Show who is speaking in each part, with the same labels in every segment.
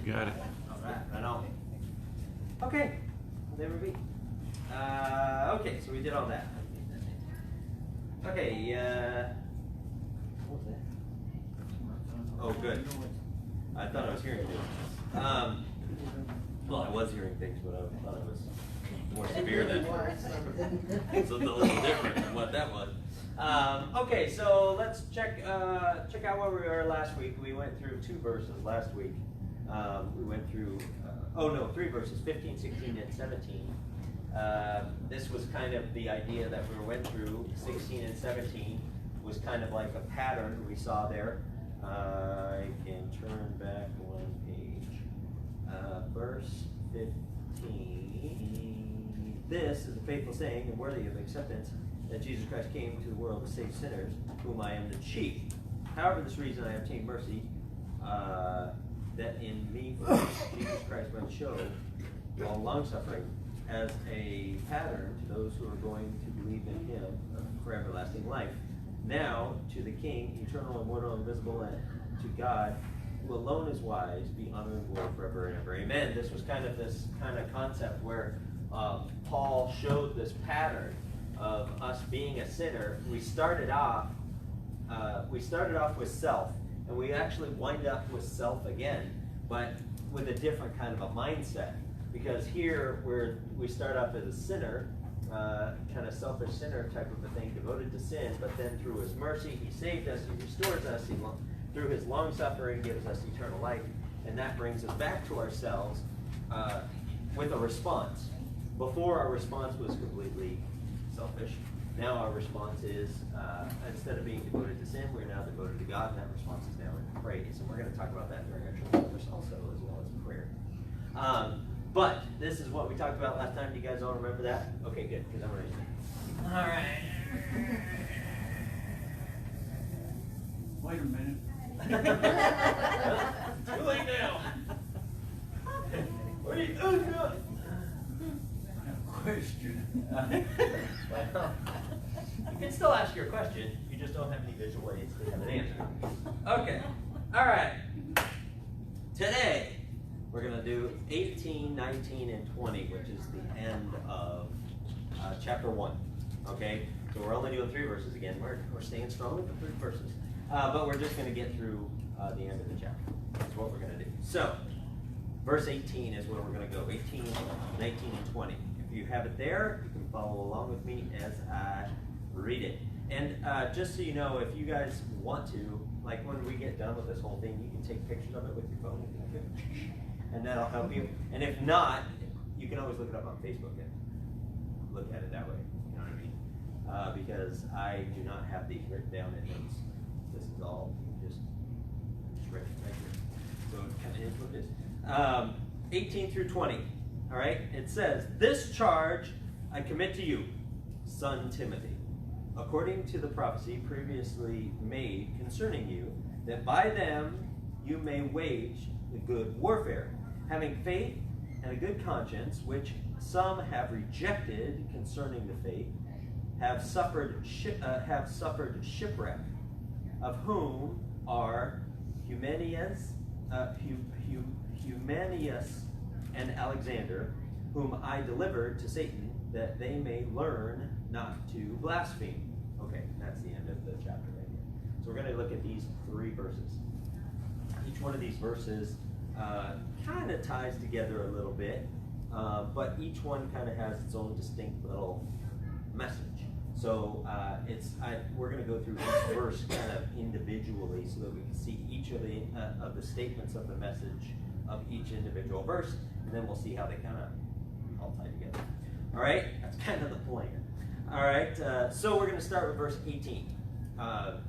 Speaker 1: got it.
Speaker 2: All right, right on. Okay, there we be. Okay, so we did all that. Okay, what was that? Oh, good. I thought I was hearing things. Well, I was hearing things, but I thought it was more severe than it's a little different than what that was. Okay, so let's check out where we were last week. We went through 2 verses last week. We went through, 3 verses, 15, 16, and 17. This was kind of the idea that we went through. 16 and 17 was kind of like a pattern we saw there. I can turn back 1 page. Verse 15. This is a faithful saying and worthy of acceptance, that Jesus Christ came to the world to save sinners, whom I am the chief. However, this reason I obtained mercy, that in me Jesus Christ might show all long-suffering as a pattern to those who are going to believe in him for everlasting life. Now, to the King, eternal, immortal, invisible, and to God, who alone is wise, be honor and glory forever and ever. Amen. This was kind of this kind of concept where Paul showed this pattern of us being a sinner. We started off with self, and we actually wind up with self again, but with a different kind of a mindset. Because here we start off as a sinner, kind of selfish sinner type of a thing, devoted to sin, but then through his mercy, he saved us, he restores us, through his long suffering gives us eternal life, and that brings us back to ourselves with a response. Before, our response was completely selfish. Now our response is, instead of being devoted to sin, we're now devoted to God, and that response is now in praise. And we're going to talk about that during our church service also, as well as prayer. But this is what we talked about last time. Do you guys all remember that? Okay, good, because I'm ready. All right.
Speaker 3: Wait a minute.
Speaker 2: Too late now. What are you doing?
Speaker 3: I have a question.
Speaker 2: Well, you can still ask your question. You just don't have any visual aids to have an answer. Okay. All right. Today, we're going to do 18, 19, and 20, which is the end of chapter 1. Okay? So we're only doing 3 verses again. We're staying strong with the 3 verses. But we're just going to get through the end of the chapter. That's what we're going to do. So, verse 18 is where we're going to go. 18, 19, and 20. If you have it there, you can follow along with me as I read it. And just so you know, if you guys want to, like when we get done with this whole thing, you can take pictures of it with your phone. And that'll help you. And if not, you can always look it up on Facebook and look at it that way. You know what I mean? Because I do not have these written down in notes. This is all just written right here. So it kind of is what it is. 18 through 20. All right? It says, "This charge I commit to you, son Timothy, according to the prophecy previously made concerning you, that by them you may wage the good warfare, having faith and a good conscience, which some have rejected concerning the faith, have suffered shipwreck, of whom are Humanius and Alexander, whom I delivered to Satan, that they may learn not to blaspheme." Okay, that's the end of the chapter right here. So we're going to look at these 3 verses. Each one of these verses kind of ties together a little bit, but each one kind of has its own distinct little message. So we're going to go through each verse kind of individually so that we can see each of the statements of the message of each individual verse, and then we'll see how they kind of all tie together. All right? That's kind of the plan. All right? So we're going to start with verse 18. Now,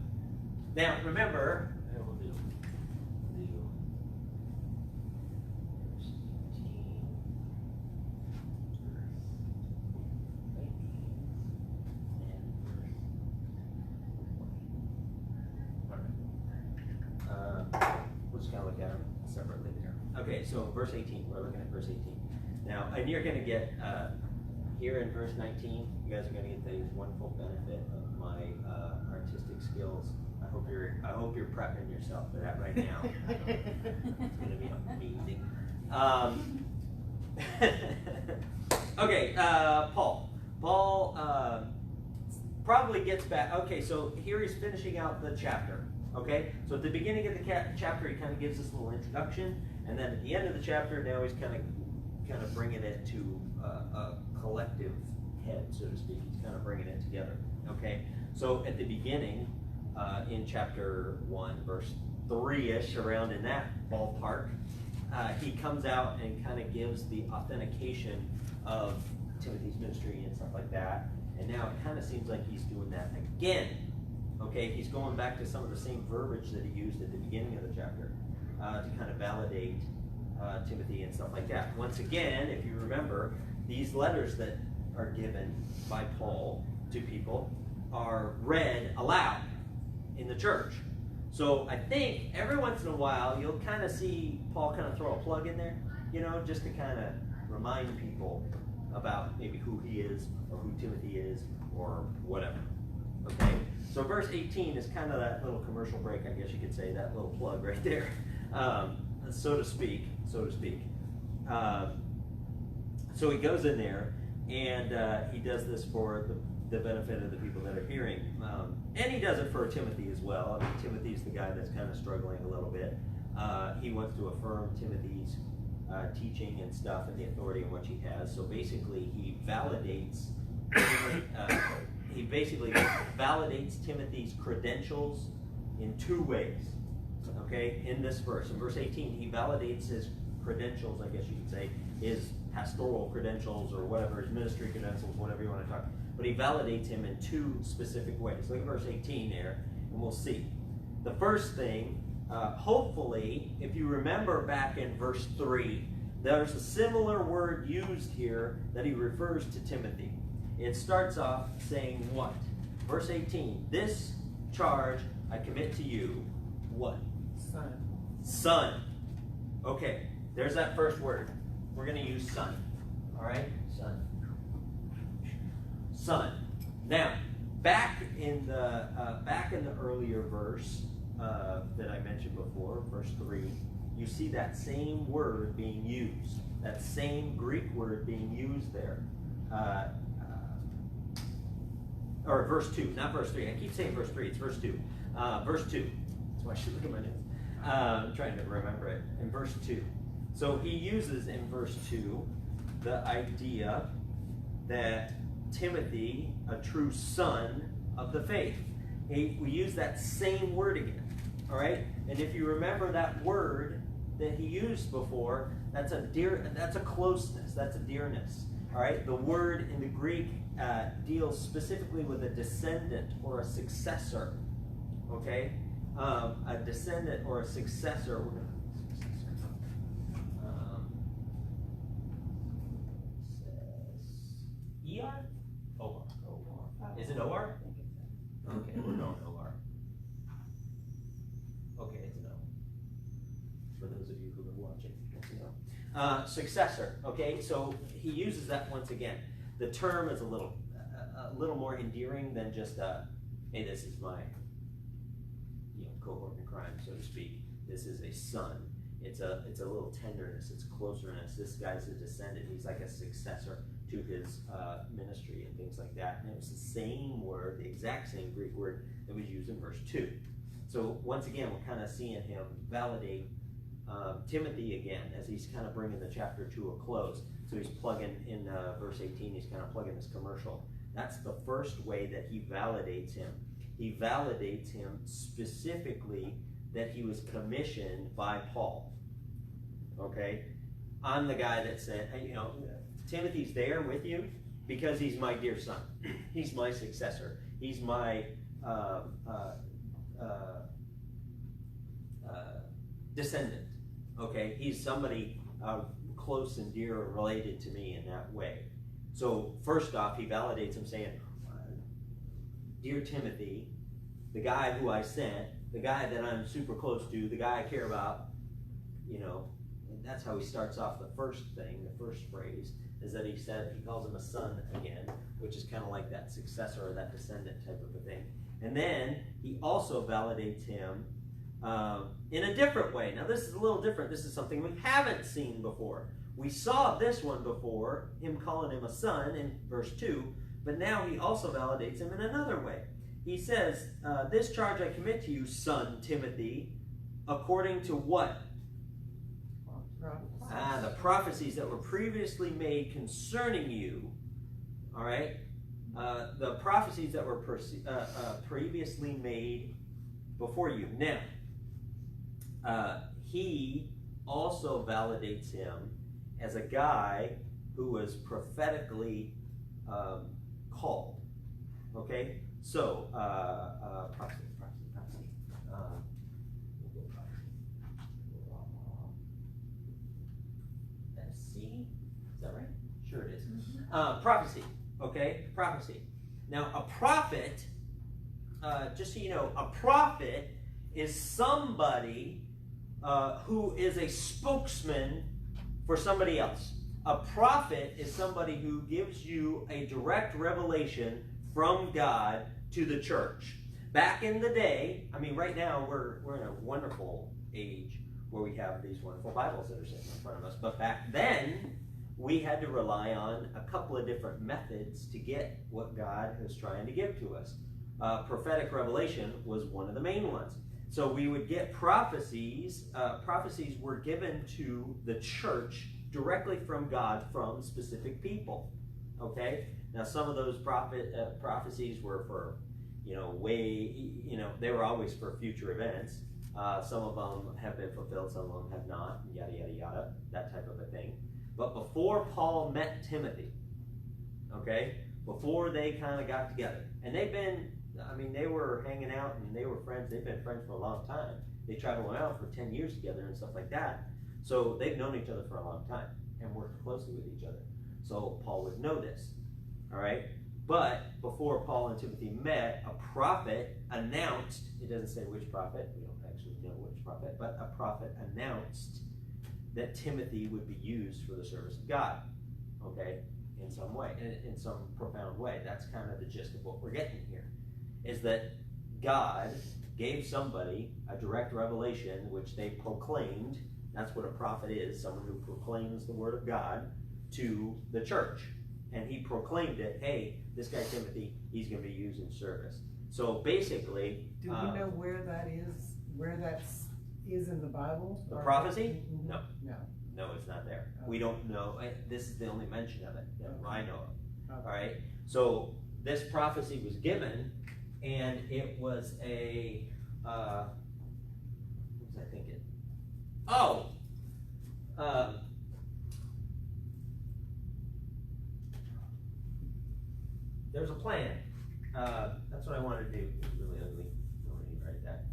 Speaker 2: remember, we'll do verse 18, verse 19, and verse 20. We'll just kind of look at them separately there. Okay, so verse 18. We're looking at verse 18. Now, and you're going to get, here in verse 19, you guys are going to get the wonderful benefit of my artistic skills. I hope you're prepping yourself for that right now. It's going to be amazing. Okay, Paul. Paul probably gets back. Okay, so here he's finishing out the chapter. Okay, so at the beginning of the chapter, he kind of gives us a little introduction, and then at the end of the chapter, now he's kind of bringing it to a collective head, so to speak. He's kind of bringing it together. Okay, so at the beginning, in chapter 1, verse 3-ish, around in that ballpark, he comes out and kind of gives the authentication of Timothy's ministry and stuff like that. And now it kind of seems like he's doing that again. Okay, he's going back to some of the same verbiage that he used at the beginning of the chapter to kind of validate Timothy and stuff like that. Once again, if you remember, these letters that are given by Paul to people are read aloud in the church. So I think every once in a while you'll kind of see Paul kind of throw a plug in there, you know, just to kind of remind people about maybe who he is or who Timothy is or whatever. Okay, so verse 18 is kind of that little commercial break, I guess you could say, that little plug right there, so to speak. So he goes in there and he does this for the benefit of the people that are hearing. And he does it for Timothy as well. I mean, Timothy's the guy that's kind of struggling a little bit. He wants to affirm Timothy's teaching and stuff and the authority in which he has. So basically, he validates Timothy's credentials in two ways. Okay, in this verse, in verse 18, he validates his credentials, I guess you could say, his pastoral credentials or whatever, his ministry credentials, whatever you want to talk. But he validates him in two specific ways. Look at verse 18 there, and we'll see. The first thing, hopefully, if you remember back in verse 3, there's a similar word used here that he refers to Timothy. It starts off saying what? Verse 18, this charge I commit to you, what?
Speaker 1: Son.
Speaker 2: Son. Okay, there's that first word. We're going to use son. All right? Son. Son. Now, back in the earlier verse that I mentioned before, verse 3, you see that same word being used. That same Greek word being used there. Or verse 2, not verse 3. I keep saying verse 3. It's verse 2. Verse 2. That's why I should look at my notes. I'm trying to remember it. In verse 2. So he uses in verse 2 the idea that Timothy, a true son of the faith. We use that same word again. All right? And if you remember that word that he used before, that's a closeness, that's a dearness. All right? The word in the Greek deals specifically with a descendant or a successor. Okay? A descendant or a successor. We're going to ER? OR. Is it OR? Okay, we're going OR. Okay, it's an O. For those of you who are watching, it's an O. Successor. Okay, so he uses that once again. The term is a little more endearing than just hey, this is my cohort in crime, so to speak. This is a son. It's a little tenderness. It's closeness. This guy's a descendant. He's like a successor to his ministry and things like that. And it was the same word, the exact same Greek word that was used in verse 2. So once again, we're kind of seeing him validate Timothy again as he's kind of bringing the chapter to a close. So he's plugging in verse 18, he's kind of plugging this commercial. That's the first way that he validates him. He validates him specifically that he was commissioned by Paul. Okay? I'm the guy that said, Timothy's there with you because he's my dear son. He's my successor. He's my descendant. Okay? He's somebody close and dear or related to me in that way. So first off, he validates him saying, dear Timothy, the guy who I sent, the guy that I'm super close to, the guy I care about, and that's how he starts off the first thing, the first phrase, is that he calls him a son again, which is kind of like that successor or that descendant type of a thing. And then he also validates him in a different way. Now this is a little different. This is something we haven't seen before. We saw this one before, him calling him a son in verse 2, but now he also validates him in another way. He says, this charge I commit to you, son Timothy, according to what? The prophecies that were previously made concerning you. All right? The prophecies that were previously made before you. Now, he also validates him as a guy who was prophetically called. Okay? So, prophecy. SC? Is that right? Sure it is. Prophecy. Okay? Prophecy. Now, a prophet, just so you know, a prophet is somebody who is a spokesman for somebody else. A prophet is somebody who gives you a direct revelation from God to the church. Back in the day, I mean, right now we're in a wonderful age where we have these wonderful Bibles that are sitting in front of us. But back then, we had to rely on a couple of different methods to get what God was trying to give to us. Prophetic revelation was one of the main ones. So we would get prophecies. Prophecies were given to the church directly from God, from specific people. Okay? Now, some of those prophecies were for, they were always for future events. Some of them have been fulfilled, some of them have not, yada, yada, yada, that type of a thing. But before Paul met Timothy, okay, before they kind of got together, and they were hanging out and they were friends. They've been friends for a long time. They traveled around for 10 years together and stuff like that. So they've known each other for a long time and worked closely with each other. So Paul would know this, all right? But before Paul and Timothy met, a prophet announced, it doesn't say which prophet, we don't actually know which prophet, but a prophet announced that Timothy would be used for the service of God, okay, in some way, in some profound way. That's kind of the gist of what we're getting here, is that God gave somebody a direct revelation, which they proclaimed. That's what a prophet is, someone who proclaims the word of God to the church. And he proclaimed it, hey, this guy Timothy, he's going to be used in service. So basically...
Speaker 1: Do we know where that is in the Bible?
Speaker 2: The prophecy?
Speaker 1: Mm-hmm.
Speaker 2: No.
Speaker 1: No.
Speaker 2: No, it's not there.
Speaker 1: Okay.
Speaker 2: We don't know. This is the only mention of it that I know of.
Speaker 1: Okay.
Speaker 2: All right? So this prophecy was given, and it was a... what was I thinking? There's a plan. That's what I wanted to do. It was really ugly. Nobody write that.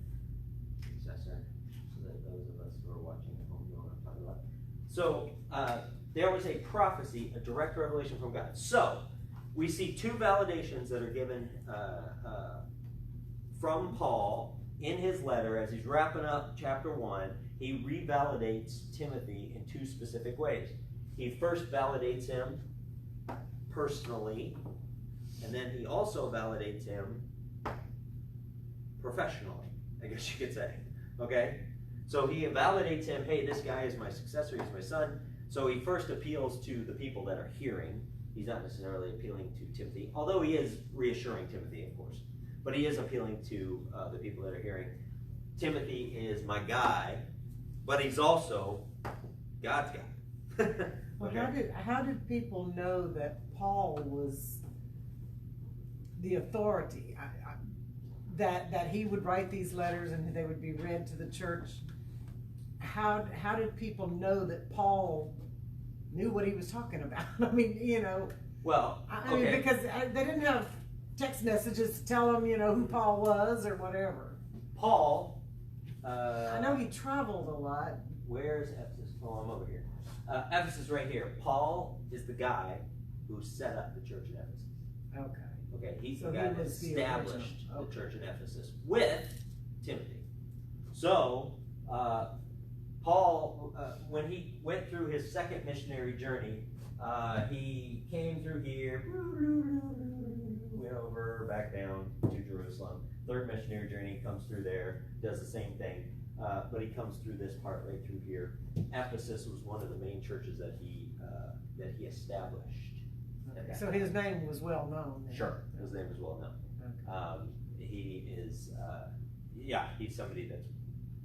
Speaker 2: Successor. So that those of us who are watching at home know what I'm talking about. So there was a prophecy, a direct revelation from God. So we see two validations that are given from Paul in his letter as he's wrapping up chapter 1. He revalidates Timothy in two specific ways. He first validates him personally, and then he also validates him professionally, I guess you could say. Okay? So he validates him, hey, this guy is my successor, he's my son. So he first appeals to the people that are hearing. He's not necessarily appealing to Timothy, although he is reassuring Timothy, of course. But he is appealing to the people that are hearing. Timothy is my guy, but he's also God's guy.
Speaker 1: Well,
Speaker 2: Okay?
Speaker 1: how did people know that Paul was the authority? That he would write these letters and they would be read to the church. How did people know that Paul knew what he was talking about? I mean,
Speaker 2: Well,
Speaker 1: I mean,
Speaker 2: okay.
Speaker 1: because they didn't have text messages to tell them, who Paul was or whatever.
Speaker 2: Paul.
Speaker 1: I know he traveled a lot.
Speaker 2: Where's Ephesus? Oh, I'm over here. Ephesus right here. Paul is the guy who set up the church in Ephesus.
Speaker 1: Okay.
Speaker 2: Okay, he's
Speaker 1: So
Speaker 2: the
Speaker 1: he
Speaker 2: guy that
Speaker 1: was the
Speaker 2: established
Speaker 1: original.
Speaker 2: the
Speaker 1: Okay.
Speaker 2: church in Ephesus with Timothy. So, Paul, when he went through his second missionary journey, he came through here, went over, back down to Jerusalem. Third missionary journey, comes through there, does the same thing. but he comes through this part right through here. Ephesus was one of the main churches that he established. at that
Speaker 1: So
Speaker 2: time.
Speaker 1: his name was well known then.
Speaker 2: Sure, his name is well known.
Speaker 1: Okay.
Speaker 2: He is, he's somebody that's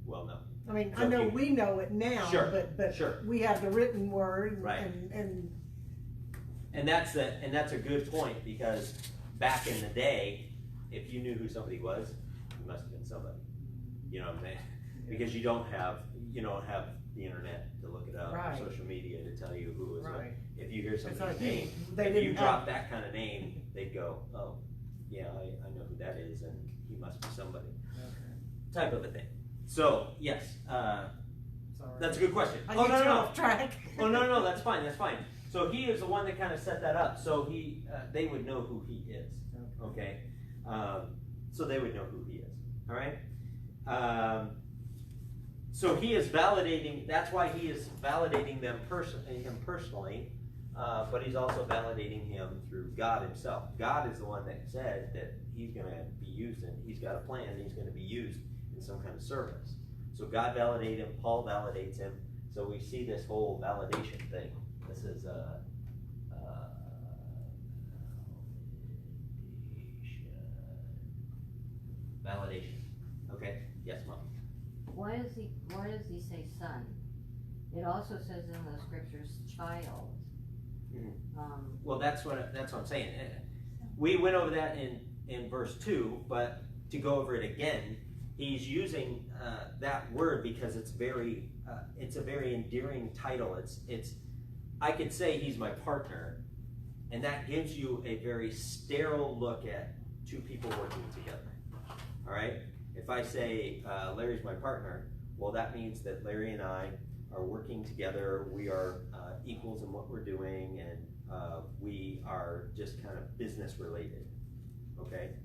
Speaker 2: well known.
Speaker 1: I mean,
Speaker 2: So
Speaker 1: I know
Speaker 2: if you-
Speaker 1: we know it now,
Speaker 2: Sure,
Speaker 1: but
Speaker 2: sure.
Speaker 1: we have the written word
Speaker 2: Right.
Speaker 1: and
Speaker 2: that's a good point, because back in the day, if you knew who somebody was, you must have been somebody. You know what I'm saying? Because you don't have the internet to look it up,
Speaker 1: Right.
Speaker 2: or social media to tell you who is what.
Speaker 1: right.
Speaker 2: If you hear
Speaker 1: It's
Speaker 2: somebody's
Speaker 1: like
Speaker 2: name,
Speaker 1: they
Speaker 2: if you
Speaker 1: didn't
Speaker 2: drop
Speaker 1: have-
Speaker 2: that kind of name, they'd go, oh, yeah, I know who that is, and he must be somebody.
Speaker 1: Okay.
Speaker 2: Type of a thing. So, yes,
Speaker 1: Sorry.
Speaker 2: that's a good question.
Speaker 1: I
Speaker 2: Oh,
Speaker 1: get you
Speaker 2: no,
Speaker 1: off track.
Speaker 2: Oh, no, that's fine, that's fine. So he is the one that kind of set that up, so they would know who he is, okay? So they would know who he is, all right? So he is validating, that's why he is validating him personally, but he's also validating him through God himself. God is the one that said that he's gonna be used, and he's got a plan, and he's gonna be used in some kind of service. So God validates him, Paul validates him, so we see this whole validation thing. This is validation. Okay, yes, Mom.
Speaker 4: Why does he say son? It also says in the scriptures child.
Speaker 2: Mhm. Well, that's what I'm saying. We went over that in verse 2, but to go over it again, he's using that word because it's a very endearing title. It's I could say he's my partner, and that gives you a very sterile look at two people working together. All right? If I say Larry's my partner, well, that means that Larry and I are working together. We are equals in what we're doing, and we are just kind of business related. Okay?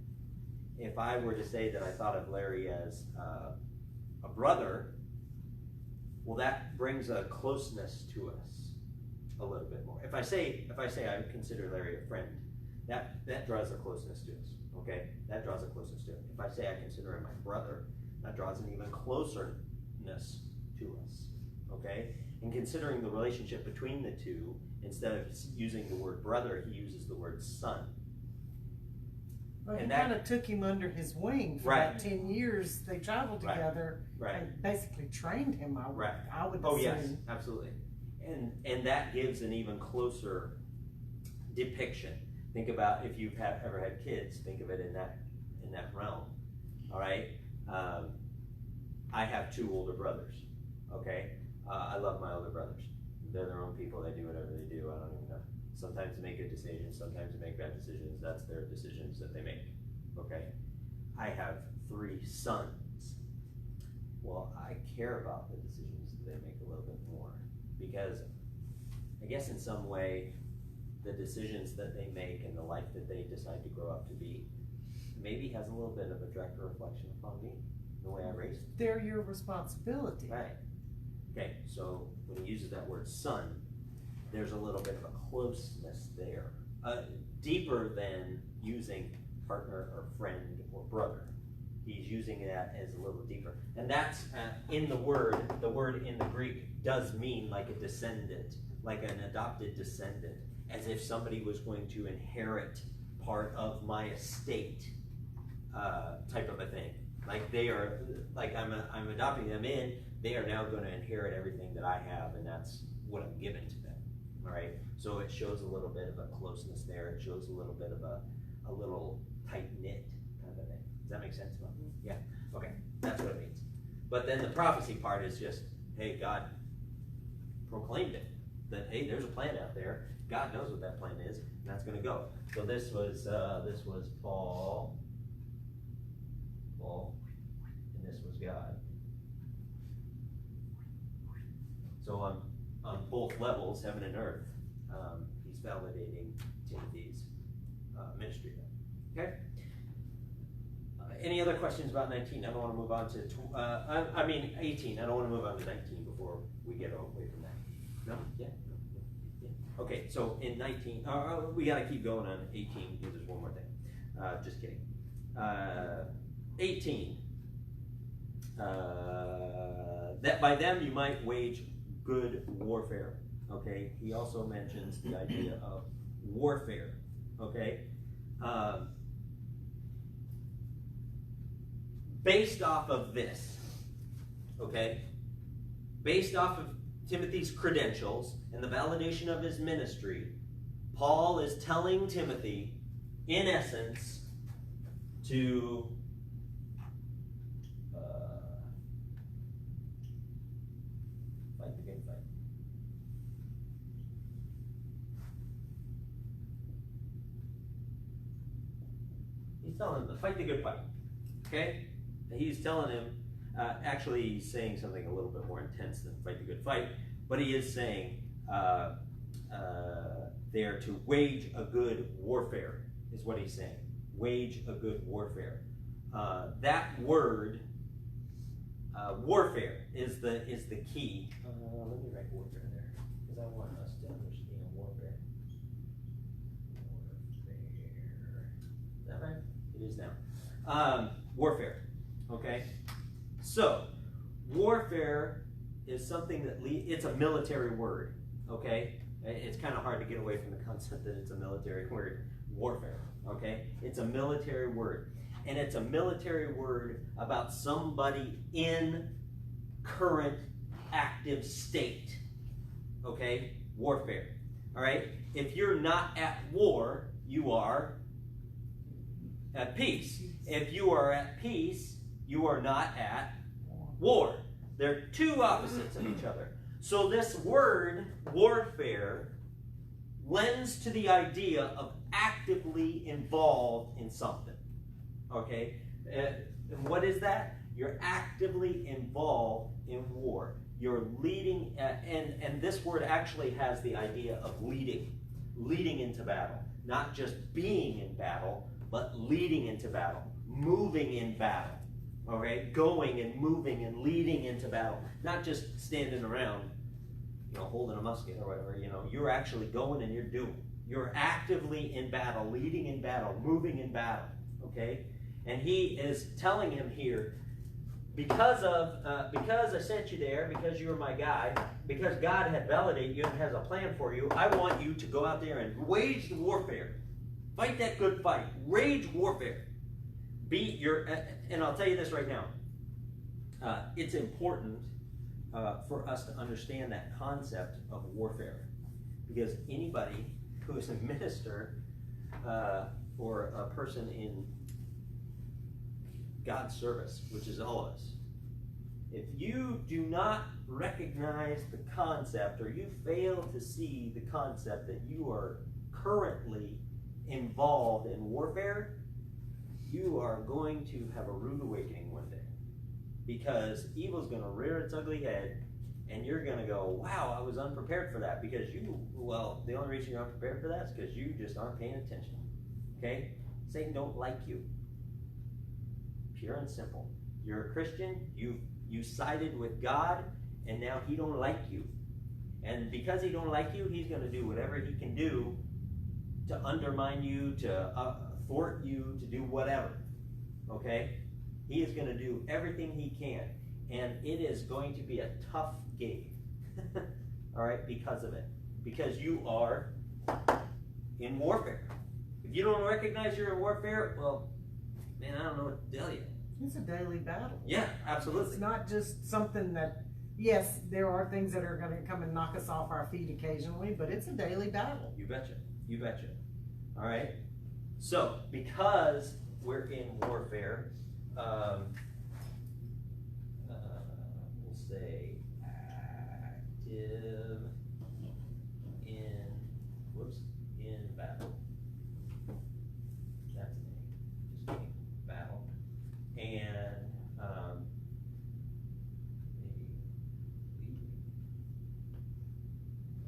Speaker 2: If I were to say that I thought of Larry as a brother, well, that brings a closeness to us a little bit more. If I say I consider Larry a friend, that draws a closeness to us. Okay, that draws a closeness to it. If I say I consider him my brother, that draws an even closerness to us. Okay, and considering the relationship between the two, instead of using the word brother, he uses the word son.
Speaker 1: Well, he
Speaker 2: And that-
Speaker 1: kind of took him under his wing for
Speaker 2: Right.
Speaker 1: that 10 years. They traveled
Speaker 2: Right.
Speaker 1: together
Speaker 2: Right.
Speaker 1: and basically trained him. I would
Speaker 2: Oh
Speaker 1: assume.
Speaker 2: yes, absolutely. And that gives an even closer depiction. Think about if you've ever had kids. Think of it in that realm. All right. I have two older brothers. Okay. I love my older brothers. They're their own people. They do whatever they do. I don't even know. Sometimes they make good decisions. Sometimes they make bad decisions. That's their decisions that they make. Okay. I have 3 sons. Well, I care about the decisions that they make a little bit more, because I guess in some way the decisions that they make and the life that they decide to grow up to be maybe has a little bit of a direct reflection upon me, the way I raised them.
Speaker 1: They're your responsibility.
Speaker 2: Right. Okay, so when he uses that word son, there's a little bit of a closeness there, deeper than using partner or friend or brother. He's using that as a little deeper. And that's in the word in the Greek does mean like a descendant, like an adopted descendant, as if somebody was going to inherit part of my estate, type of a thing. Like they are, like I'm adopting them in, they are now going to inherit everything that I have, and that's what I'm giving to them. All right? So it shows a little bit of a closeness there. It shows a little bit of a little tight-knit kind of a thing. Does that make sense, Mom? Yeah? Okay, that's what it means. But then the prophecy part is just, hey, God proclaimed it. That, hey, there's a plan out there. God knows what that plan is, and that's going to go. So this was Paul, and this was God. So on both levels, heaven and earth, he's validating Timothy's ministry. Okay. Any other questions about 19? I don't want to move on to 18. I don't want to move on to 19 before we get away from that. No? Yeah. Okay, so in 19, we got to keep going on 18 because there's one more thing. Just kidding. 18. that by them you might wage good warfare. Okay, he also mentions the idea of warfare. Okay, based off of this, okay, based off of Timothy's credentials and the validation of his ministry, Paul is telling Timothy, in essence, to fight the good fight. He's telling him to fight the good fight. Okay? He's telling him, actually, he's saying something a little bit more intense than fight the good fight, but he is saying they are to wage a good warfare, is what he's saying. Wage a good warfare. That word, warfare, is the key. Let me write warfare there, because I want us to understand warfare. Warfare. Is that right? It is now. Warfare. Okay? So, warfare is something that it's a military word. Okay? It's kind of hard to get away from the concept that it's a military word. Warfare. Okay? It's a military word. And it's a military word about somebody in current active state. Okay? Warfare. Alright? If you're not at war, you are at peace. If you are at peace, you are not at war. They're two opposites of each other. So this word, warfare, lends to the idea of actively involved in something. Okay? And what is that? You're actively involved in war. You're leading, and this word actually has the idea of leading into battle. Not just being in battle, but leading into battle, moving in battle. Okay? Going and moving and leading into battle. Not just standing around, holding a musket or whatever. You're actually going and you're doing. You're actively in battle, leading in battle, moving in battle. Okay? And he is telling him here, because I sent you there, because you were my guy, because God had validated you and has a plan for you, I want you to go out there and wage the warfare. Fight that good fight. Wage warfare. And I'll tell you this right now. It's important for us to understand that concept of warfare. Because anybody who is a minister or a person in God's service, which is all of us, if you do not recognize the concept, or you fail to see the concept that you are currently involved in warfare, you are going to have a rude awakening one day. Because evil's going to rear its ugly head, and you're going to go, wow, I was unprepared for that. Because the only reason you're unprepared for that is because you just aren't paying attention. Okay? Satan don't like you. Pure and simple. You're a Christian, you sided with God, and now he don't like you. And because he don't like you, he's going to do whatever he can do to undermine you, to thwart you, to do whatever. Okay? He is going to do everything he can. And it is going to be a tough game. All right? Because of it. Because you are in warfare. If you don't recognize you're in warfare, well, man, I don't know what to tell you.
Speaker 1: It's a daily battle.
Speaker 2: Yeah, absolutely.
Speaker 1: It's not just something that, yes, there are things that are going to come and knock us off our feet occasionally, but it's a daily battle.
Speaker 2: You betcha. You betcha. All right? So, because we're in warfare, we'll say active in battle. That's me. Just kidding. Battle. And maybe.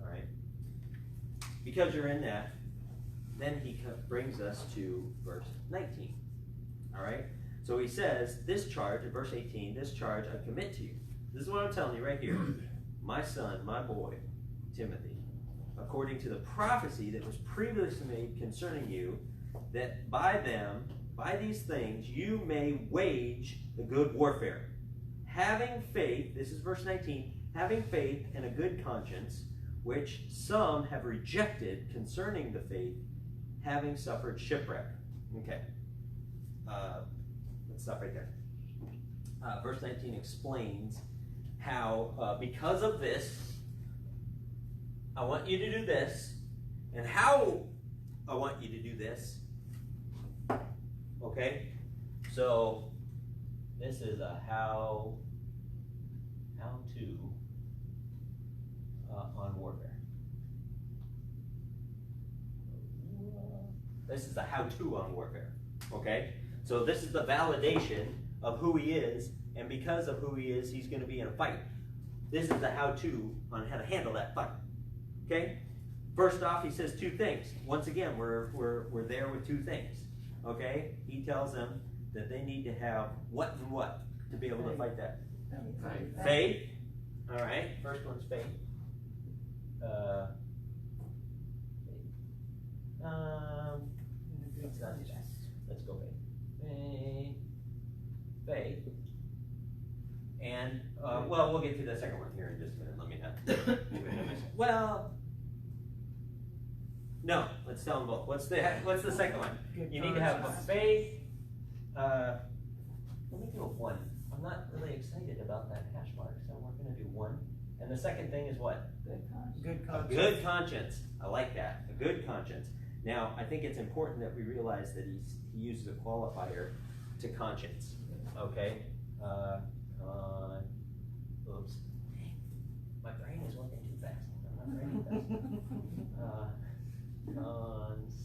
Speaker 2: All right. Because you're in that, then he brings us to verse 19. All right? So he says, this charge, in verse 18, this charge I commit to you. This is what I'm telling you right here. My son, my boy, Timothy, according to the prophecy that was previously made concerning you, that by these things, you may wage the good warfare, having faith, this is verse 19, having faith and a good conscience, which some have rejected concerning the faith, having suffered shipwreck. Okay. Let's stop right there. Verse 19 explains how, because of this, I want you to do this, and how I want you to do this. Okay? So, this is a how to on warfare. This is the how-to on warfare. Okay? So this is the validation of who he is, and because of who he is, he's going to be in a fight. This is the how-to on how to handle that fight. Okay? First off, he says two things. Once again, we're there with two things. Okay? He tells them that they need to have what and what to be able to fight that. Faith. All right. First one's faith. Let's go faith. Faith. And, well, we'll get to the second one here in just a minute. Let me not. Well, no, let's tell them both. What's the second one? You need to have a faith. Let me do a one. I'm not really excited about that hash mark, so we're going to do one. And the second thing is what?
Speaker 1: Good
Speaker 2: A
Speaker 1: conscience.
Speaker 2: good conscience. I like that. A good conscience. Now, I think it's important that we realize that he uses a qualifier to conscience. Okay? Oops. My brain is working too fast. I'm not writing fast. Conscience.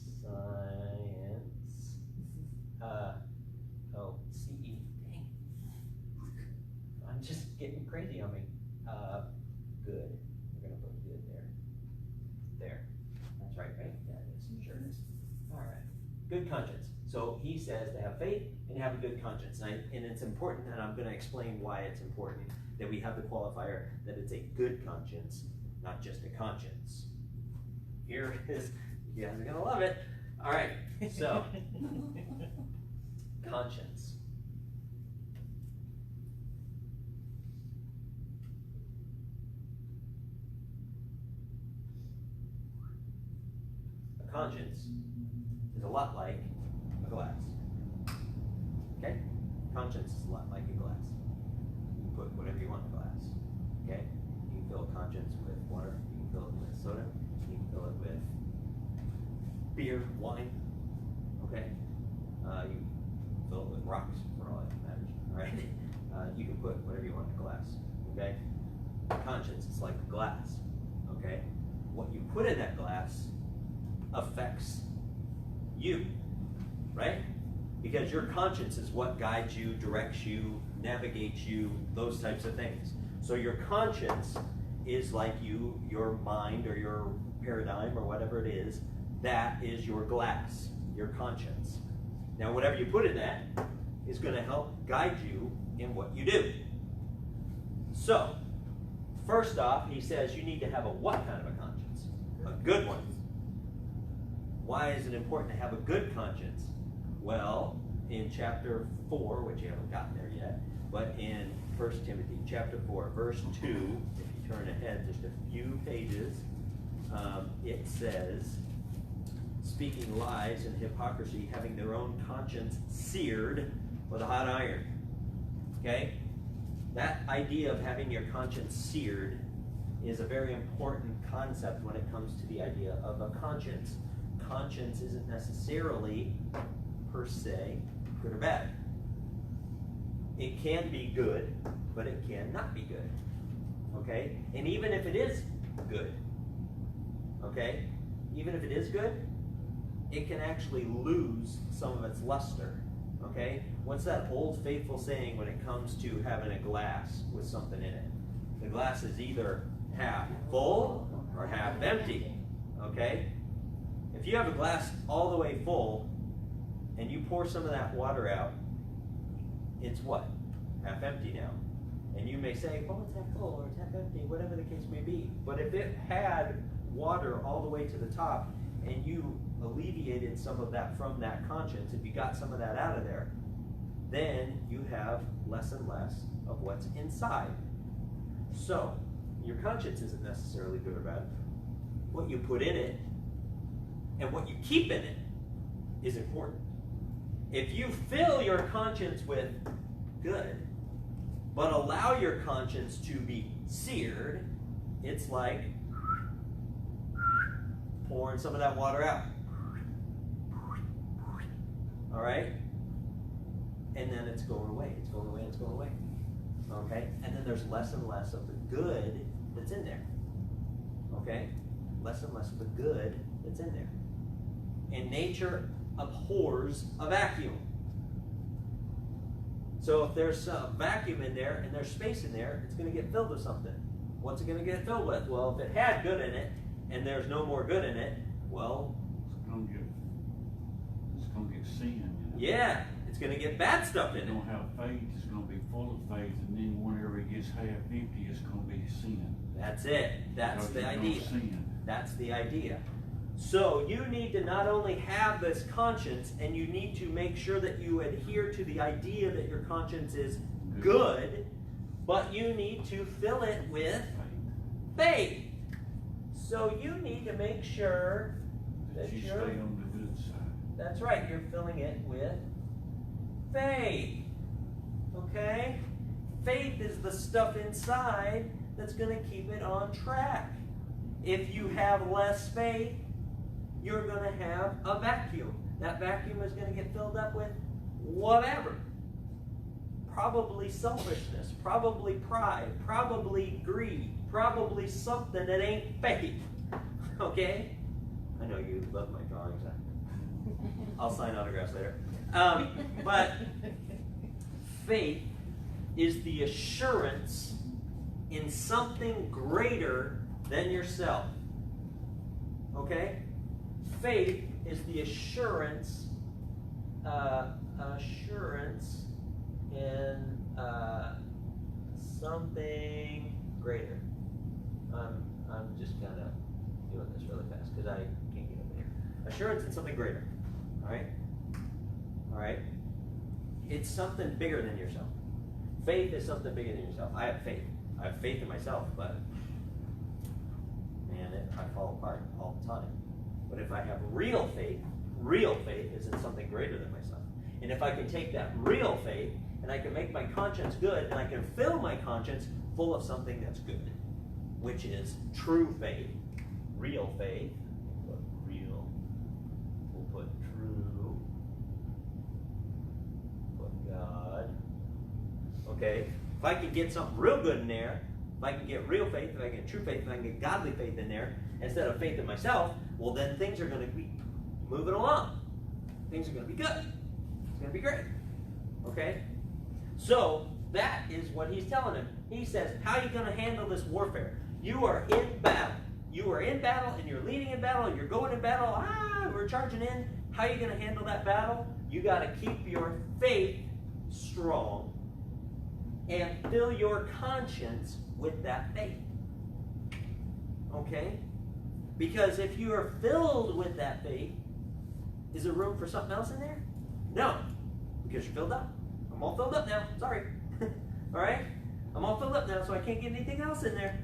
Speaker 2: CE. Dang. I'm just getting crazy on me. Good. We're going to put good there. There. That's right, right? Yeah, it is. Sure. All right. Good conscience. So he says to have faith and have a good conscience. And it's important, and I'm going to explain why it's important that we have the qualifier that it's a good conscience, not just a conscience. Here it is. You guys are going to love it. All right. So, conscience. A conscience is a lot like a glass. Okay? Conscience is a lot like a glass. You can put whatever you want in a glass. Okay? You can fill a conscience with water. You can fill it with soda. You can fill it with beer, wine. Okay? You can fill it with rocks for all that matters. All right? You can put whatever you want in a glass. Okay? Conscience is like a glass. Okay? What you put in that glass affects you. Right? Because your conscience is what guides you, directs you, navigates you, those types of things. So your conscience is like your mind or your paradigm or whatever it is, that is your glass, your conscience. Now whatever you put in that is going to help guide you in what you do. So, first off, he says you need to have a what kind of a conscience? A good one. Why is it important to have a good conscience? Well, in chapter 4, which you haven't gotten there yet, but in 1 Timothy chapter 4, verse 2, if you turn ahead just a few pages, it says, speaking lies and hypocrisy, having their own conscience seared with a hot iron. Okay? That idea of having your conscience seared is a very important concept when it comes to the idea of a conscience. Conscience isn't necessarily, per se, good or bad. It can be good, but it can not be good. Okay? And even if it is good, okay? Even if it is good, it can actually lose some of its luster. Okay? What's that old faithful saying when it comes to having a glass with something in it? The glass is either half full or half empty. Okay? If you have a glass all the way full and you pour some of that water out, it's what? Half empty now. And you may say, well, it's half full or it's half empty, whatever the case may be. But if it had water all the way to the top and you alleviated some of that from that conscience, if you got some of that out of there, then you have less and less of what's inside. So, your conscience isn't necessarily good or bad. What you put in it and what you keep in it is important. If you fill your conscience with good, but allow your conscience to be seared, it's like pouring some of that water out. All right? And then it's going away, it's going away, it's going away. Okay? And then there's less and less of the good that's in there. Okay? Less and less of the good that's in there. And nature abhors a vacuum. So if there's a vacuum in there and there's space in there, it's going to get filled with something. What's it going to get filled with? Well, if it had good in it and there's no more good in it, well,
Speaker 3: it's gonna get sin. You know?
Speaker 2: Yeah, it's going to get bad stuff
Speaker 3: If
Speaker 2: in
Speaker 3: you
Speaker 2: it.
Speaker 3: don't have faith, it's gonna be full of faith, and then whenever it gets half empty, it's gonna be sin.
Speaker 2: That's it. That's
Speaker 3: Because
Speaker 2: the
Speaker 3: you
Speaker 2: idea.
Speaker 3: don't sin.
Speaker 2: That's the idea. So you need to not only have this conscience, and you need to make sure that you adhere to the idea that your conscience is good, but you need to fill it with faith. So you need to make sure
Speaker 3: That you stay on the good side.
Speaker 2: that's right, you're filling it with faith. Okay? Faith is the stuff inside that's going to keep it on track. If you have less faith, you're going to have a vacuum. That vacuum is going to get filled up with whatever. Probably selfishness, probably pride, probably greed, probably something that ain't faith. Okay? I know you love my drawings. I'll sign autographs later. But faith is the assurance in something greater than yourself. Okay? Faith is the assurance in something greater. I'm just kind of doing this really fast because I can't get over here. Assurance in something greater. All right? All right? It's something bigger than yourself. Faith is something bigger than yourself. I have faith. I have faith in myself, but man, I fall apart all the time. But if I have real faith is in something greater than myself. And if I can take that real faith and I can make my conscience good and I can fill my conscience full of something that's good, which is true faith, real faith. We'll put real. We'll put true. Put God. Okay? If I can get something real good in there, if I can get real faith, if I can get true faith, if I can get godly faith in there, instead of faith in myself, well then things are going to be moving along. Things are going to be good. It's going to be great. Okay? So, that is what he's telling him. He says, how are you going to handle this warfare? You are in battle. You are in battle and you're leading in battle and you're going in battle. We're charging in. How are you going to handle that battle? You got to keep your faith strong and fill your conscience with that faith. Okay? Because if you are filled with that faith, is there room for something else in there? No. Because you're filled up. I'm all filled up now. Sorry. Alright? I'm all filled up now, so I can't get anything else in there.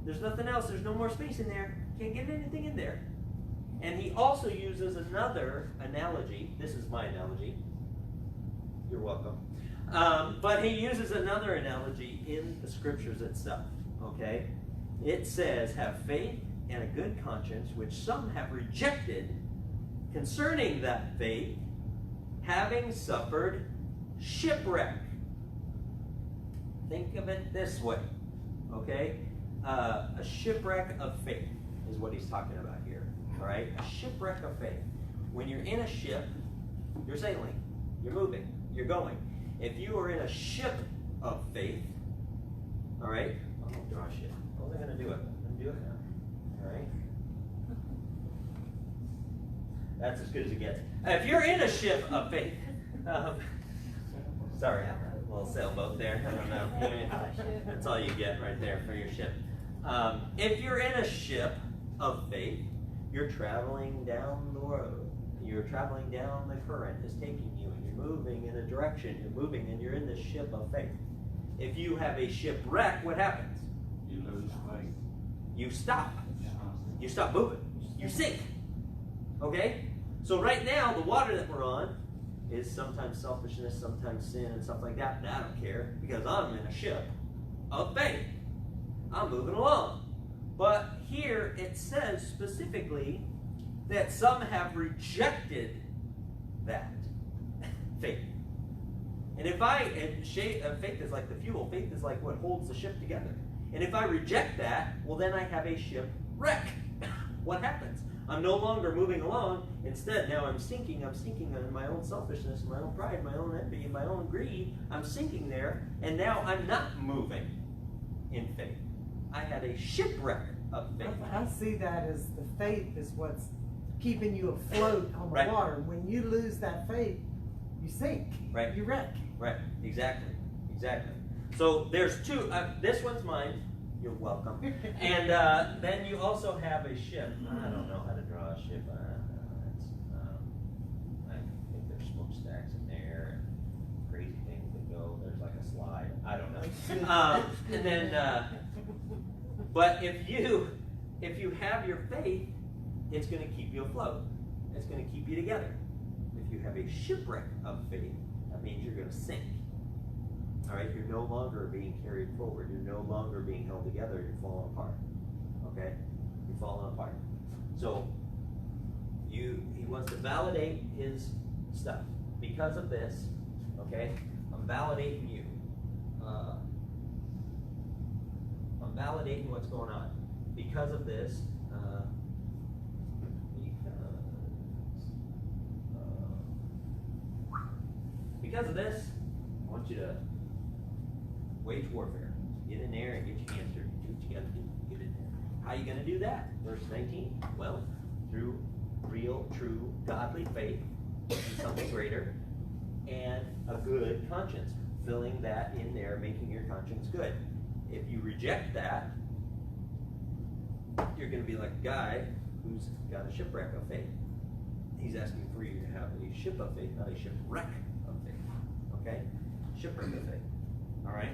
Speaker 2: There's nothing else. There's no more space in there. Can't get anything in there. And he also uses another analogy. This is my analogy. You're welcome. But he uses another analogy in the scriptures itself. Okay? It says, have faith and a good conscience, which some have rejected, concerning that faith, having suffered shipwreck. Think of it this way. Okay? A shipwreck of faith is what he's talking about here. All right? A shipwreck of faith. When you're in a ship, you're sailing. You're moving. You're going. If you are in a ship of faith, all right? I'm going to draw a ship. How was I going to do it? I'm going to do it now. All right? That's as good as it gets. If you're in a ship of faith, sorry, a little sailboat there. I don't know. That's all you get right there for your ship. If you're in a ship of faith, you're traveling down the road. You're traveling down the current is taking you, and you're moving in a direction. You're moving, and you're in the ship of faith. If you have a shipwreck, what happens?
Speaker 3: You lose faith.
Speaker 2: You stop.
Speaker 3: You stop.
Speaker 2: You stop moving. You sink. Okay? So right now, the water that we're on is sometimes selfishness, sometimes sin, and stuff like that. But I don't care, because I'm in a ship of faith. I'm moving along. But here it says specifically that some have rejected that faith. And faith is like the fuel. Faith is like what holds the ship together. And if I reject that, well, then I have a shipwreck. What happens? I'm no longer moving along. Instead, now I'm sinking. I'm sinking in my own selfishness, my own pride, my own envy, my own greed. I'm sinking there, and now I'm not moving in faith. I had a shipwreck of faith.
Speaker 1: I see that as the faith is what's keeping you afloat on the
Speaker 2: Right.
Speaker 1: water. When you lose that faith, you sink.
Speaker 2: Right.
Speaker 1: You wreck.
Speaker 2: Right, exactly, exactly. So there's two, this one's mine, you're welcome. And then you also have a ship. I don't know how to draw a ship. I think there's smokestacks in there and crazy things that go, there's like a slide, I don't know. And then, but if you have your faith, it's going to keep you afloat. It's going to keep you together. If you have a shipwreck of faith, that means you're going to sink. All right, you're no longer being carried forward. You're no longer being held together. You're falling apart. Okay, you're falling apart. So he wants to validate his stuff because of this. Okay, I'm validating you. I'm validating what's going on because of this. Because of this, I want you to wage warfare. Get in there and get your hands dirty. Do what you got to do. Get in there. How are you going to do that? Verse 19. Well, through real, true, godly faith in something greater and a good conscience. Filling that in there, making your conscience good. If you reject that, you're going to be like a guy who's got a shipwreck of faith. He's asking for you to have a ship of faith, not a shipwreck of faith. Okay? Shipwreck of faith. All right?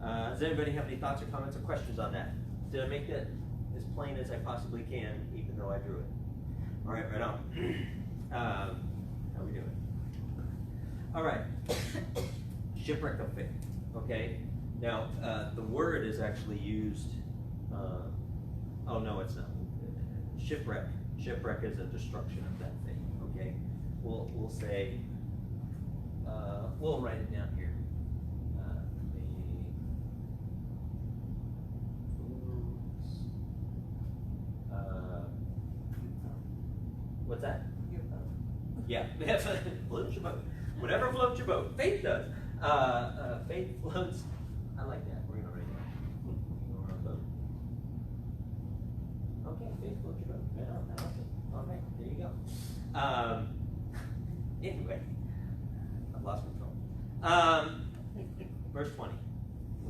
Speaker 2: Does anybody have any thoughts or comments or questions on that? Did I make that as plain as I possibly can, even though I drew it? All right, right on. How are we doing? All right. Shipwreck of faith. Okay? Now, the word is actually used. Oh, no, it's not. Shipwreck. Shipwreck is a destruction of that faith. Okay? We'll say, we'll write it down here. What's that? Yeah, floats your boat. Whatever floats your boat. Faith does. Faith floats. I like that. We're gonna write that. You're on a boat. Okay, faith floats your boat. Right on. I like it. All right, there you go. Anyway, I've lost control. Verse 20.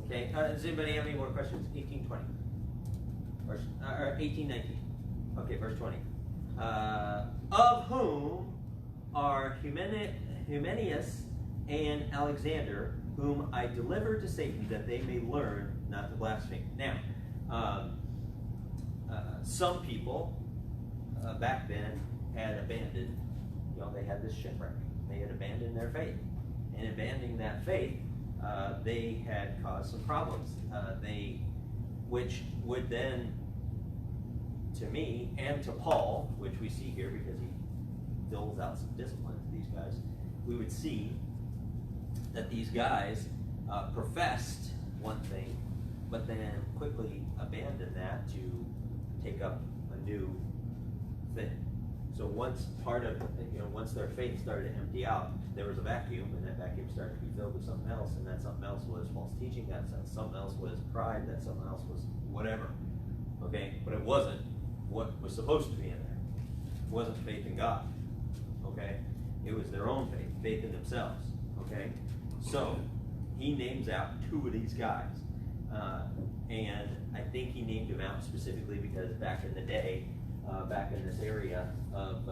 Speaker 2: Okay. Does anybody have any more questions? 18:20. Or 18:19. Okay, verse 20. Of whom are Hymenaeus and Alexander, whom I delivered to Satan, that they may learn not to blaspheme. Now, some people back then had abandoned, they had this shipwreck. They had abandoned their faith. And abandoning that faith, they had caused some problems. Which would then, to me and to Paul, which we see here because he doles out some discipline to these guys, we would see that these guys professed one thing, but then quickly abandoned that to take up a new thing. So once once their faith started to empty out, there was a vacuum, and that vacuum started to be filled with something else, and that something else was false teaching, that something else was pride, that something else was whatever. Okay, but it wasn't what was supposed to be in there. It wasn't faith in God. Okay, it was their own faith in themselves. Okay, so he names out two of these guys, and I think he named them out specifically because back in the day, back in this area of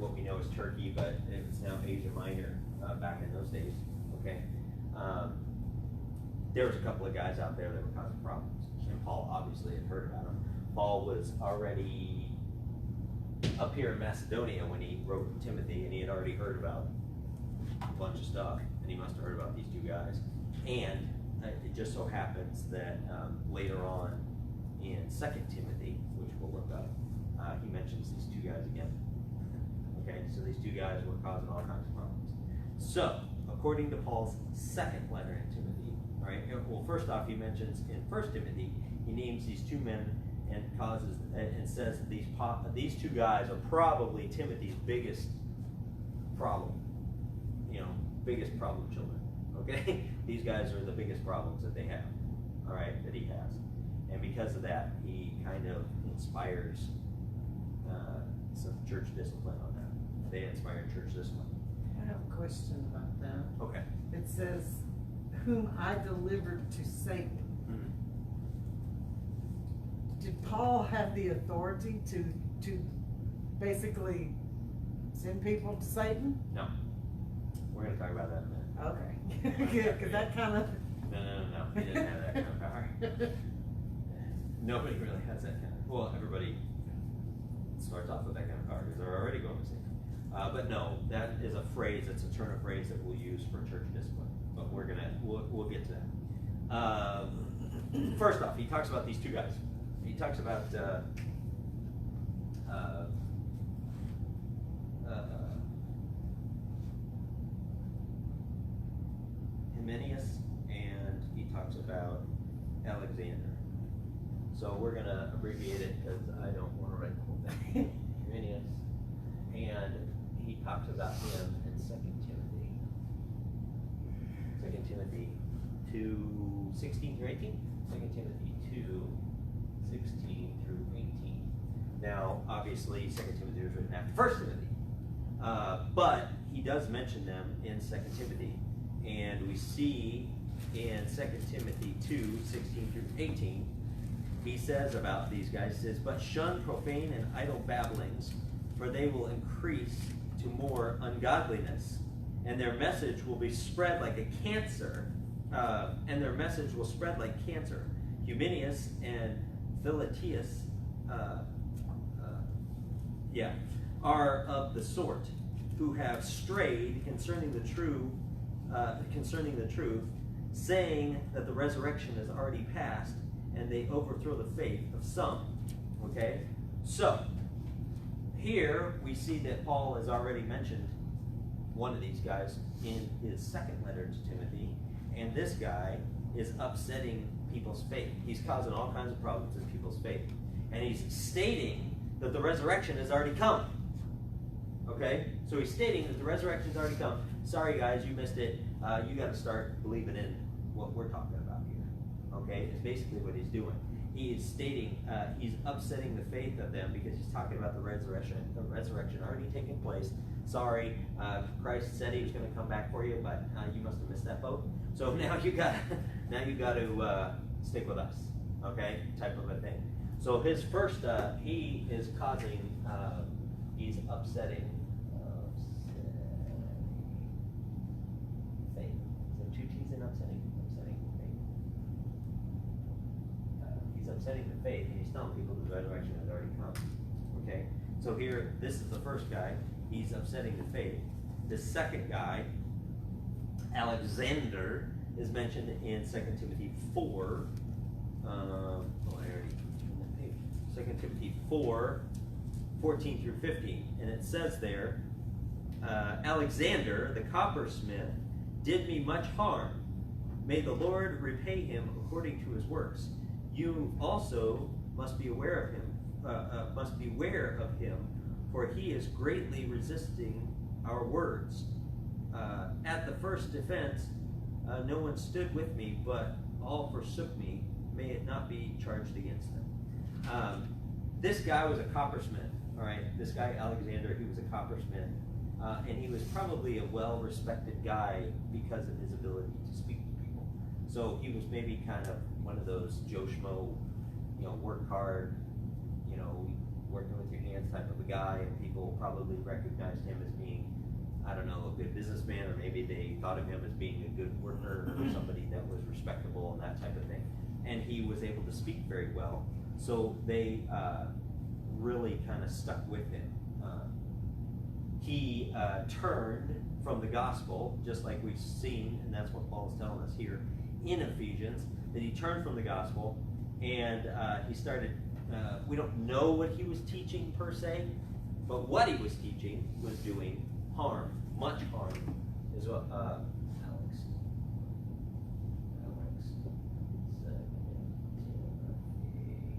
Speaker 2: what we know as Turkey, but it's now Asia Minor back in those days. Okay, there was a couple of guys out there that were causing problems, and Paul obviously had heard about them. Paul was already up here in Macedonia when he wrote Timothy, and he had already heard about a bunch of stuff, and he must have heard about these two guys. And it just so happens that later on in 2 Timothy, which we'll look up, he mentions these two guys again. Okay, so these two guys were causing all kinds of problems. So, according to Paul's second letter in Timothy, all right, well, first off, he mentions in 1 Timothy, he names these two men and says that these two guys are probably Timothy's biggest problem, biggest problem children. Okay, these guys are the biggest problems that they have, all right, that he has, and because of that, he kind of inspires some church discipline on that. They inspire church discipline.
Speaker 1: I have a question about that.
Speaker 2: Okay.
Speaker 1: It says, whom I delivered to Satan. Did Paul have the authority to basically send people to Satan?
Speaker 2: No. We're going to talk about that in a minute.
Speaker 1: Okay, good, because that kind of.
Speaker 2: No. He didn't have that kind of power. Nobody really has that kind of. Well, everybody starts off with that kind of power because they're already going to Satan. But no, that is a phrase. It's a turn of phrase that we'll use for church discipline. But we'll get to that. First off, he talks about these two guys. He talks about Hymenaeus, and he talks about Alexander. So we're going to abbreviate it because I don't want to write the whole thing. Hymenaeus, and he talks about him in 2 Timothy. 2 Timothy 2, 16 through 18? 2 Timothy 2, 16 through 18. Now, obviously, 2 Timothy was written after 1 Timothy. But he does mention them in 2 Timothy. And we see in 2 Timothy 2, 16 through 18, he says about these guys, he says, but shun profane and idle babblings, for they will increase to more ungodliness. And their message will be spread like a cancer, Hymenaeus and Philetus, are of the sort who have strayed concerning the truth, saying that the resurrection has already passed, and they overthrow the faith of some. Okay, so here we see that Paul has already mentioned one of these guys in his second letter to Timothy, and this guy is upsetting people's faith. He's causing all kinds of problems in people's faith, and he's stating that the resurrection has already come. Okay, so he's stating that the resurrection has already come. Sorry guys, you missed it. You got to start believing in what we're talking about here. Okay, it's basically what he's doing. He is stating, he's upsetting the faith of them because he's talking about the resurrection already taking place. Sorry, Christ said he was going to come back for you, but you must have missed that boat. So now you got to stick with us. Okay, type of a thing. So his first, he is causing, he's upsetting faith. So two T's in upsetting faith. He's upsetting the faith, and he's telling people the resurrection has already come. Okay, so here, this is the first guy. He's upsetting the faith. The second guy, Alexander, is mentioned in 2 Timothy 4. I already turned that page. 2 Timothy 4, 14 through 15. And it says there, Alexander, the coppersmith, did me much harm. May the Lord repay him according to his works. You also must be aware of him, for he is greatly resisting our words. At the first defense, no one stood with me, but all forsook me. May it not be charged against them. This guy was a coppersmith. All right, this guy Alexander, he was a coppersmith, and he was probably a well-respected guy because of his ability to speak to people. So he was maybe kind of one of those Joe Schmo, work hard, working with your hands type of a guy, and people probably recognized him as being, I don't know, a good businessman, or maybe they thought of him as being a good worker or somebody that was respectable and that type of thing. And he was able to speak very well, so they really kind of stuck with him. He turned from the gospel, just like we've seen, and that's what Paul is telling us here in Ephesians, that he turned from the gospel, and he started, we don't know what he was teaching per se, but what he was teaching was doing harm, much harm, is what Alex said in Timothy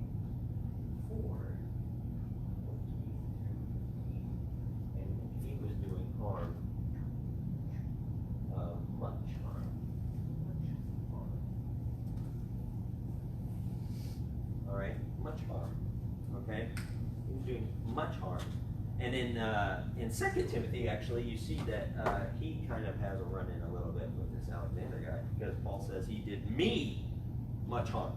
Speaker 2: 4, and he was doing harm, much harm, all right, much harm, okay? He was doing much harm. And in 2 Timothy, actually, you see that he kind of has a run-in a little bit with this Alexander guy, because Paul says he did me much harm,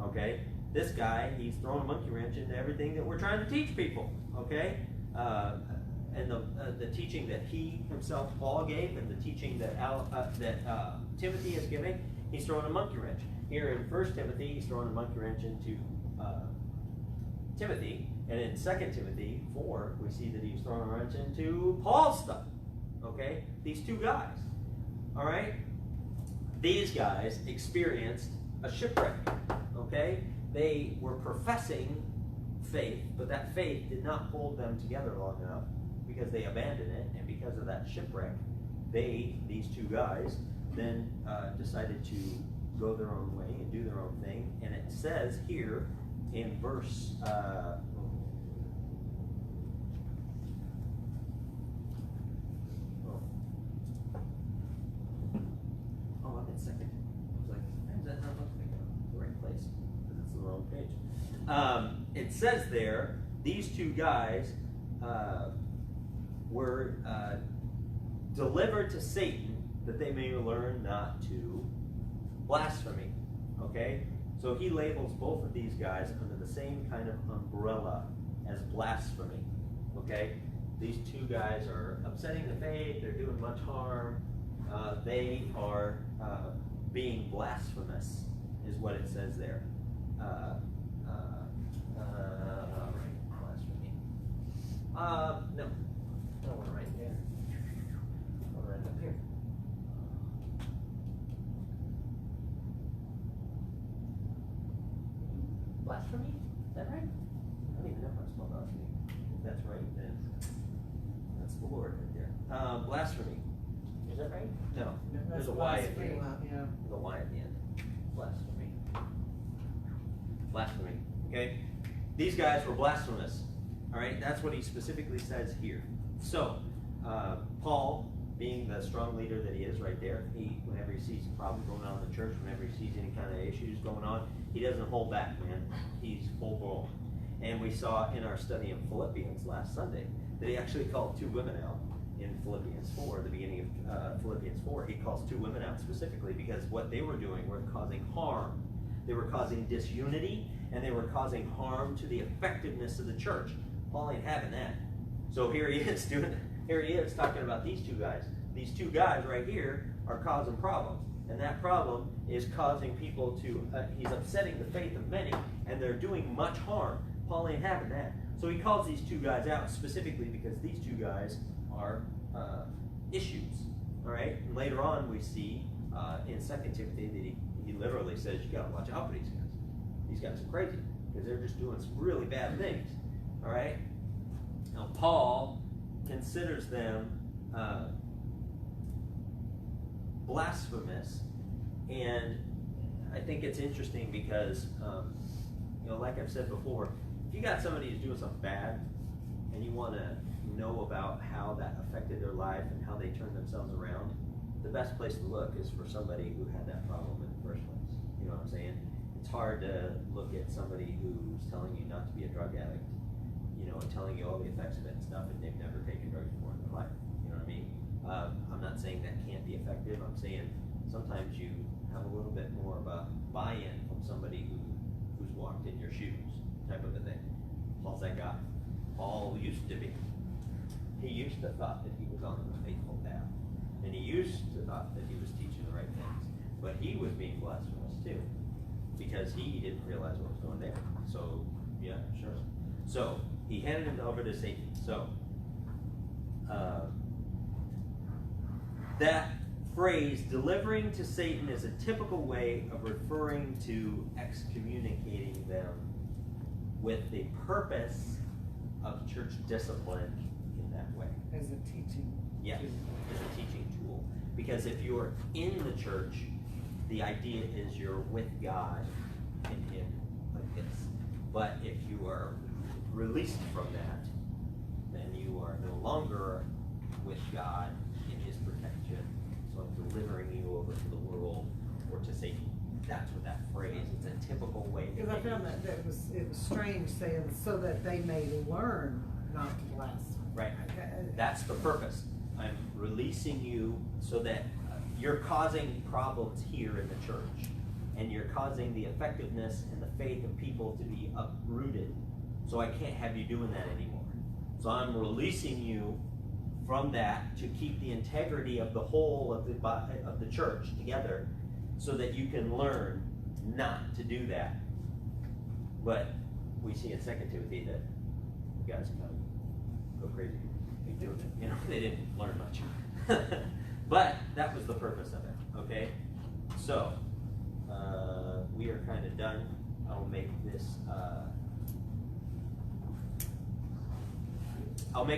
Speaker 2: okay? This guy, he's throwing a monkey wrench into everything that we're trying to teach people, okay? And the teaching that he himself, Paul, gave, and the teaching that Timothy is giving, he's throwing a monkey wrench. Here in 1 Timothy, he's throwing a monkey wrench into Timothy, and in 2 Timothy 4, we see that he's throwing a wrench into Paul's stuff, okay? These two guys, all right? These guys experienced a shipwreck, okay? They were professing faith, but that faith did not hold them together long enough because they abandoned it, and because of that shipwreck, these two guys, then decided to go their own way and do their own thing. And it says here in verse I'm in second. I was like, why does that not look like the right place? Because it's the wrong page. It says there, these two guys were delivered to Satan that they may learn not to blaspheme. Okay? So he labels both of these guys under the same kind of umbrella as blasphemy. Okay? These two guys are upsetting the faith, they're doing much harm, they are being blasphemous, is what it says there. Blasphemy. No. No one right there. One right up here. Blasphemy? Is that right? I don't even know how to spell blasphemy. If that's right, then that's the Lord right there. Blasphemy. Is that right? No. There's a Y at the end.
Speaker 1: Yeah.
Speaker 2: There's a Y at the end. Blasphemy. Blasphemy. Okay? These guys were blasphemous. All right? That's what he specifically says here. So, Paul, being the strong leader that he is right there, whenever he sees a problem going on in the church, whenever he sees any kind of issues going on, he doesn't hold back, man. He's full blown. And we saw in our study in Philippians last Sunday that he actually called two women out in Philippians 4, the beginning of Philippians 4. He calls two women out specifically because what they were doing were causing harm. They were causing disunity, and they were causing harm to the effectiveness of the church. Paul ain't having that. So here he is talking about these two guys. These two guys right here are causing problems. And that problem is causing people to, he's upsetting the faith of many, and they're doing much harm. Paul ain't having that. So he calls these two guys out specifically because these two guys are issues. All right? And later on we see in 2 Timothy that he literally says, you got to watch out for these guys. These guys are crazy because they're just doing some really bad things. All right? Now Paul considers them blasphemous, and I think it's interesting because, like I've said before, if you got somebody who's doing something bad and you want to know about how that affected their life and how they turned themselves around, the best place to look is for somebody who had that problem in the first place. You know what I'm saying? It's hard to look at somebody who's telling you not to be a drug addict, and telling you all the effects of it and stuff, and they've never taken drugs before in their life. You know what I mean? I'm not saying that can't be effective. I'm saying sometimes you have a little bit more of a buy-in from somebody who's walked in your shoes, type of a thing. Paul's that guy. Paul used to be. He used to thought that he was on the faithful path. And he used to thought that he was teaching the right things. But he was being blasphemous too. Because he didn't realize what was going there. So, yeah, sure. So, he handed him over to Satan. So, that phrase, delivering to Satan, is a typical way of referring to excommunicating them with the purpose of church discipline in that way.
Speaker 1: As a teaching.
Speaker 2: Yes, as a teaching tool. Because if you're in the church, the idea is you're with God in Him like this. But if you are released from that, then you are no longer with God in His protection. So I'm delivering you over to the world or to Satan. That's what that phrase, it's a typical way.
Speaker 1: Because I found that it was strange saying, so that they may learn not to blaspheme.
Speaker 2: Right. That's the purpose. I'm releasing you so that you're causing problems here in the church. And you're causing the effectiveness and the faith of people to be uprooted. So I can't have you doing that anymore. So I'm releasing you from that to keep the integrity of the whole of the church together, so that you can learn not to do that. But we see in 2 Timothy that the guys kind of go crazy. They didn't learn much. But that was the purpose of it, okay? So, we are kind of done. I'll make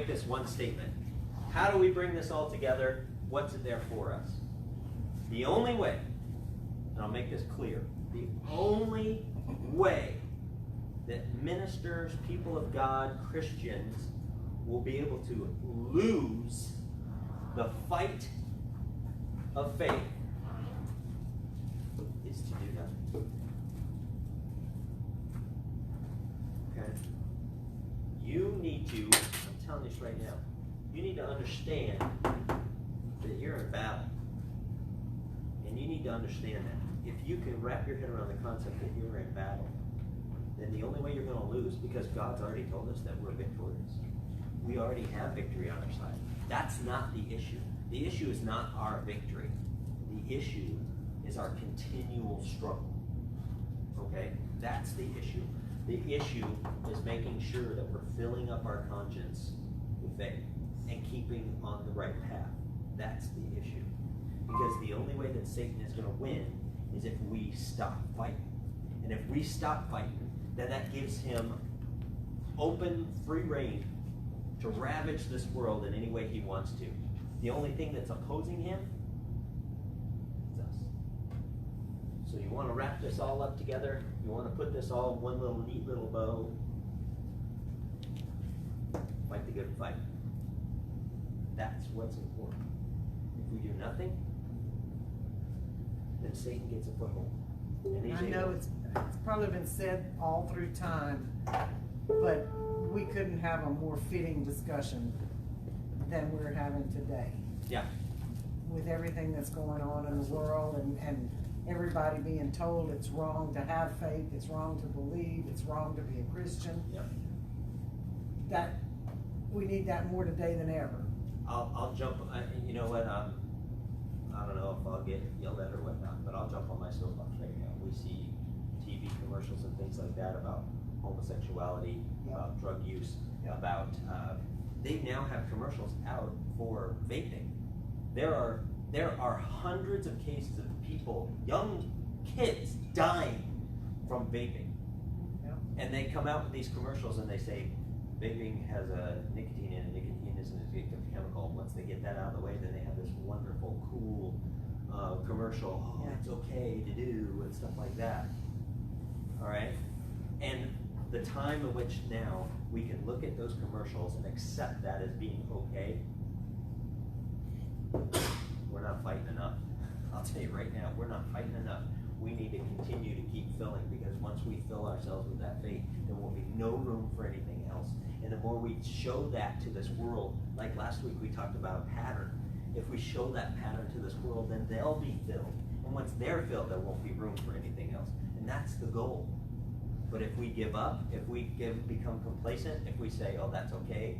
Speaker 2: this one statement. How do we bring this all together? What's it there for us? The only way, and I'll make this clear, the only way that ministers, people of God, Christians, will be able to lose the fight of faith is to do nothing. Okay? You need to, I'm telling you this right now, you need to understand that you're in battle. And you need to understand that. If you can wrap your head around the concept that you're in battle, then the only way you're going to lose, because God's already told us that we're victorious. We already have victory on our side. That's not the issue. The issue is not our victory. The issue is our continual struggle. Okay? That's the issue. The issue is making sure that we're filling up our conscience with faith and keeping on the right path. That's the issue. Because the only way that Satan is going to win is if we stop fighting. And if we stop fighting, then that gives him open, free reign to ravage this world in any way he wants to. The only thing that's opposing him is us. So you want to wrap this all up together? You want to put this all in one little neat little bow? Fight the good fight. That's what's important. If we do nothing, then Satan gets a foothold. And
Speaker 1: I know it's probably been said all through time, but we couldn't have a more fitting discussion than we're having today.
Speaker 2: Yeah.
Speaker 1: With everything that's going on in the world and everybody being told it's wrong to have faith, it's wrong to believe, it's wrong to be a Christian.
Speaker 2: Yeah.
Speaker 1: That we need that more today than ever.
Speaker 2: I'll jump. You know what? I don't know if I'll get yelled at or whatnot, but I'll jump on my soapbox right now. We see TV commercials and things like that about homosexuality, about drug use, about they now have commercials out for vaping. There are hundreds of cases of people, young kids, dying from vaping.
Speaker 1: Yeah.
Speaker 2: And they come out with these commercials and they say vaping has a nicotine in it. Nicotine is an addictive chemical. And once they get that out of the way, then they have this wonderful, cool commercial. Oh,
Speaker 1: Yeah.
Speaker 2: it's okay to do and stuff like that. All right? And the time in which now we can look at those commercials and accept that as being okay, we're not fighting enough. I'll tell you right now, we're not fighting enough. We need to continue to keep filling, because once we fill ourselves with that faith, there will be no room for anything else. And the more we show that to this world, like last week we talked about a pattern. If we show that pattern to this world, then they'll be filled. And once they're filled, there won't be room for anything else. And that's the goal. But if we give up, if we become complacent, if we say, oh, that's okay,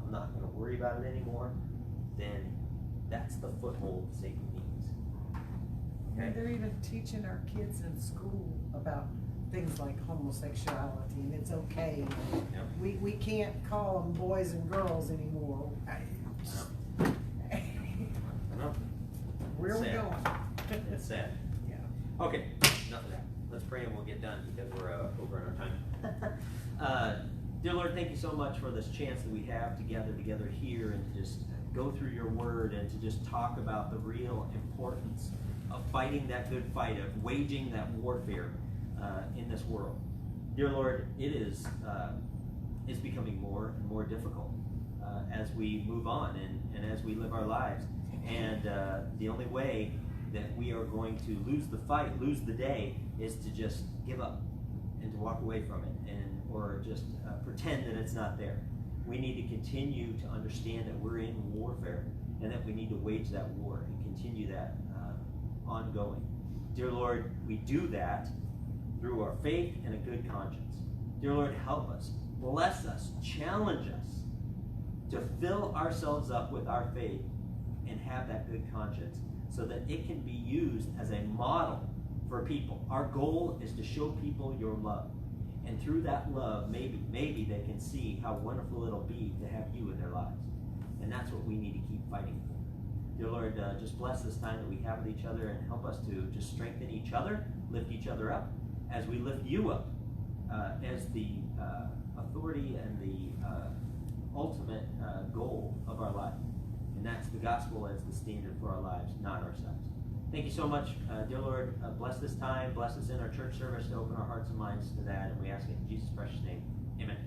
Speaker 2: I'm not going to worry about it anymore, then that's the foothold Satan needs.
Speaker 1: And they're even teaching our kids in school about things like homosexuality, and it's okay.
Speaker 2: Yep.
Speaker 1: We can't call them boys and girls anymore.
Speaker 2: I know.
Speaker 1: Where are we
Speaker 2: Sad.
Speaker 1: going?
Speaker 2: It's sad.
Speaker 1: Yeah.
Speaker 2: Okay, enough of that. Let's pray and we'll get done because we're over in our time. Dear Lord, thank you so much for this chance that we have to gather together here and to just go through your word and to just talk about the real importance of fighting that good fight, of waging that warfare in this world. Dear Lord, it is it's becoming more and more difficult as we move on and as we live our lives. And the only way that we are going to lose the fight, lose the day, is to just give up and to walk away from it, and or just pretend that it's not there. We need to continue to understand that we're in warfare and that we need to wage that war and continue that ongoing. Dear Lord, we do that through our faith and a good conscience. Dear Lord, help us, bless us, challenge us to fill ourselves up with our faith and have that good conscience so that it can be used as a model for people. Our goal is to show people your love. And through that love, maybe they can see how wonderful it'll be to have you in their lives. And that's what we need to keep fighting for. Dear Lord, just bless this time that we have with each other and help us to just strengthen each other, lift each other up, as we lift you up as the authority and the ultimate goal of our life. And that's the gospel as the standard for our lives, not ourselves. Thank you so much, dear Lord. Bless this time. Bless us in our church service to open our hearts and minds to that. And we ask it in Jesus' precious name. Amen.